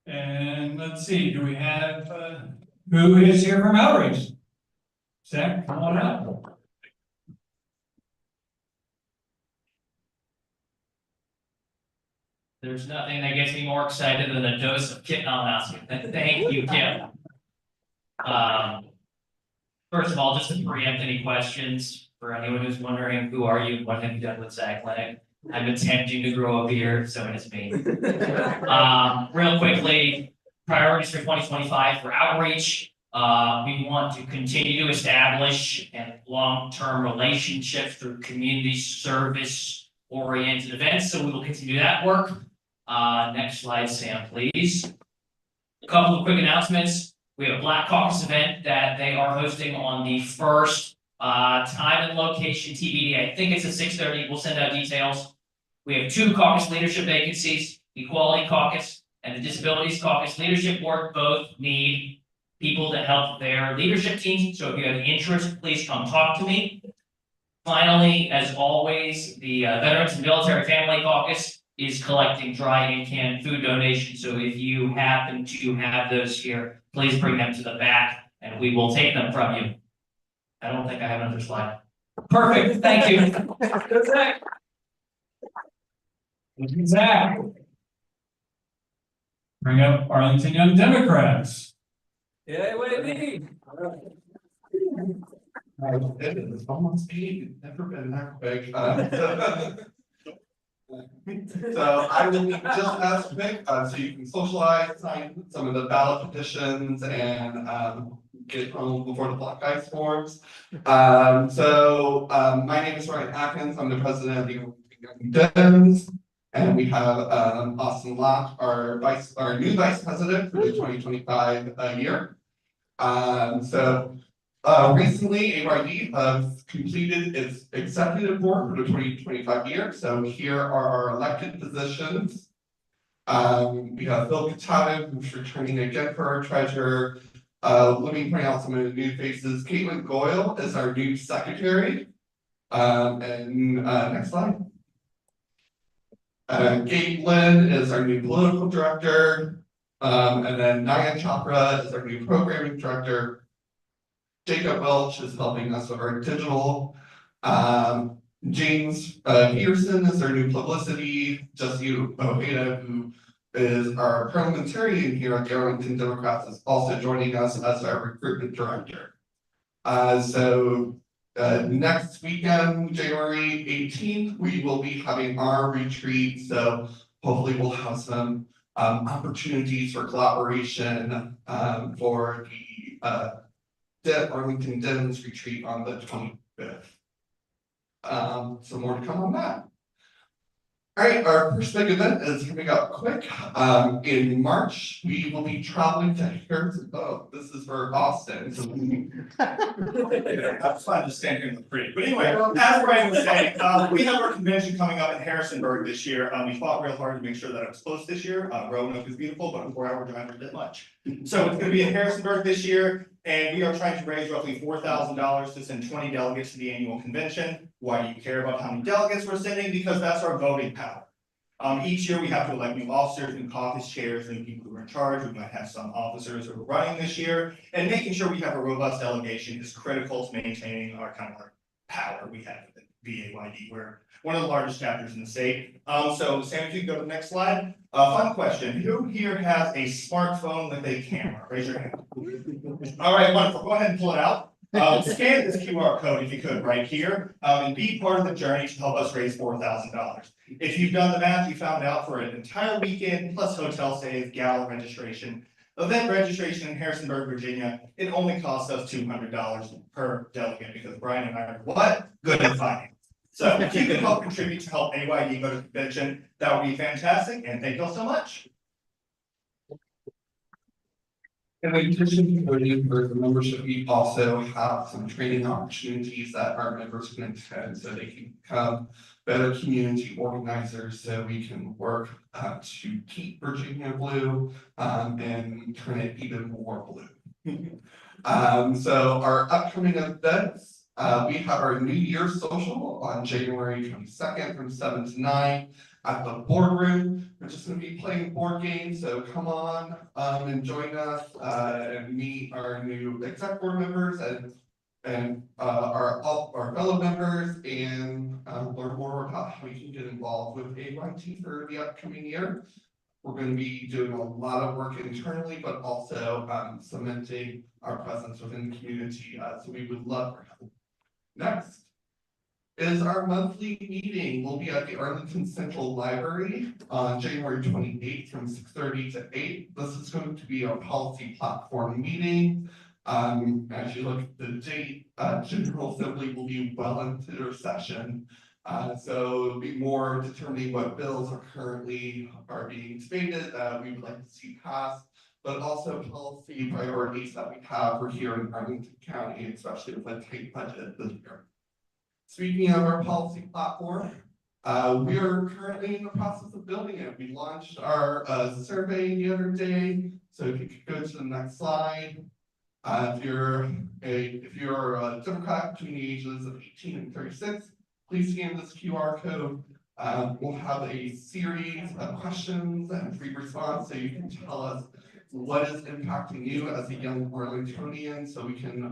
And let's see, do we have, who is here from outreach? Zach, come on up. There's nothing that gets me more excited than a dose of Kim Malinowski. Thank you, Kim. First of all, just to preempt any questions, for anyone who's wondering, who are you, what have you done with Zach Clinic? I'm attempting to grow a beard, so it's me. Real quickly, priorities for 2025 for outreach. We want to continue to establish long-term relationships through community service oriented events, so we will continue that work. Next slide, Sam, please. A couple of quick announcements. We have a Black Caucus event that they are hosting on the 1st. Time and location TBD. I think it's at 6:30. We'll send out details. We have 2 caucus leadership vacancies, Equality Caucus and the Disabilities Caucus Leadership Board. Both need people to help their leadership teams. So if you have interest, please come talk to me. Finally, as always, the Veterans and Military Family Caucus. is collecting dry and canned food donations. So if you happen to have those here, please bring them to the back and we will take them from you. I don't think I have another slide. Perfect, thank you. Good Zach. Zach. Bring up Arlington Young Democrats. Yeah, wait, me. It's almost 8, never been that quick. So I will just ask quick, so you can socialize, sign some of the ballot petitions and get home before the black ice forms. My name is Ryan Atkins, I'm the president of the ArlDems. And we have Austin Locke, our new vice president for the 2025 year. Recently, AYD has completed its executive board for the 2025 year. So here are our elected positions. We have Phil Katato, who's returning again for our treasurer. Let me point out some of the new faces. Caitlin Goyle is our new secretary. Next slide. Gabe Lynn is our new political director. And then Naya Chopra is our new programming director. Jacob Welch is helping us with our digital. James Peterson is our new publicity. Jesse Ojeda, who is our parliamentarian here at the Arlington Democrats, is also joining us as our recruitment director. Next weekend, January 18th, we will be having our retreat. So hopefully we'll have some opportunities for collaboration for the Arlington Dems retreat on the 25th. Some more to come on that. All right, our first big event is coming up quick. In March, we will be traveling to Harrison. Oh, this is for Austin. So It's fun to stand here in the free. But anyway, as Brian was saying, we have our convention coming up in Harrisonburg this year. We fought real hard to make sure that it was close this year. Roanoke is beautiful, but a 4-hour drive is a bit much. So it's going to be in Harrisonburg this year, and we are trying to raise roughly $4,000 to send 20 delegates to the annual convention. Why do you care about how many delegates we're sending? Because that's our voting power. Each year we have to elect new officers, new caucus chairs, new people who are in charge. We might have some officers who are running this year, and making sure we have a robust delegation is critical to maintaining our kind of our power we have at VAYD. We're one of the largest chapters in the state. So Sam, if you can go to the next slide. Fun question. Who here has a smartphone with a camera? Raise your hand. All right, wonderful. Go ahead and pull it out. Scan this QR code if you could right here, and be part of the journey to help us raise $4,000. If you've done the math, you found out for an entire weekend plus hotel stays, gala registration, event registration in Harrisonburg, Virginia, it only costs us $200 per delegate because Brian and I are what? Good at finance. So if you can help contribute to help AYD go to the convention, that would be fantastic, and thank you all so much. In addition to voting for the membership, we also have some training opportunities that our members can attend so they can become better community organizers, so we can work to keep Virginia blue and turn it even more blue. So our upcoming events, we have our New Year's social on January 22nd from 7 to 9 at the boardroom. We're just going to be playing board games, so come on and join us and meet our new exec board members and our fellow members and learn more about how you can get involved with AYT for the upcoming year. We're going to be doing a lot of work internally, but also cementing our presence within the community. So we would love your help. Next is our monthly meeting. We'll be at the Arlington Central Library on January 28th from 6:30 to 8. This is going to be our policy platform meeting. As you look at the date, General Assembly will be well into their session. So it'll be more determining what bills are being debated that we would like to see passed, but also policy priorities that we have for here in Arlington County, especially with a tight budget this year. Speaking of our policy platform, we are currently in the process of building it. We launched our survey the other day. So if you could go to the next slide. If you're a Democrat between the ages of 18 and 36, please scan this QR code. We'll have a series of questions and free response, so you can tell us what is impacting you as a young Arlingtonian, so we can,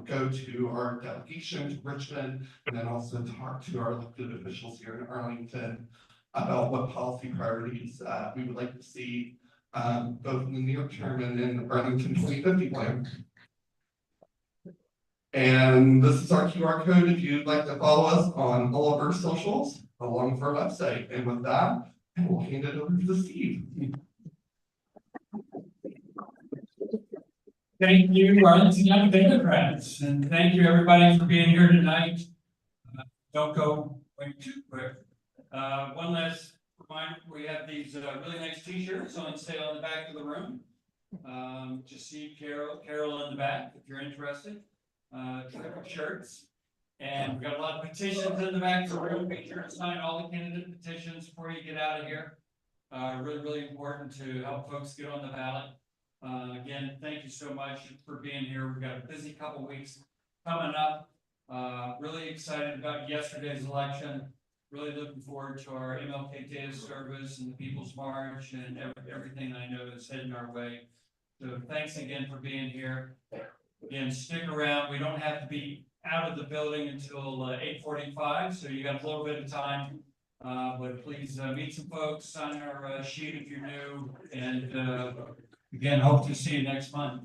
go to our delegation to Richmond, and then also talk to our elected officials here in Arlington about what policy priorities, we would like to see, both in the near term and in Arlington 2050 plan. And this is our QR code if you'd like to follow us on all of our socials along with our website. And with that, I will hand it over to Steve. Thank you, Arlington Young Democrats, and thank you everybody for being here tonight. Don't go way too quick. One last reminder, we have these really nice t-shirts on sale in the back of the room. Just see Carol in the back if you're interested. Terrific shirts. And we've got a lot of petitions in the back of the room. Make sure to sign all the candidate petitions before you get out of here. Really important to help folks get on the ballot. Again, thank you so much for being here. We've got a busy couple weeks coming up. Really excited about yesterday's election. Really looking forward to our MLK Day of Service and the People's March and everything I know is heading our way. So thanks again for being here. Again, stick around. We don't have to be out of the building until 8:45, so you got a little bit of time. But please meet some folks, sign our sheet if you're new, and again, hope to see you next month.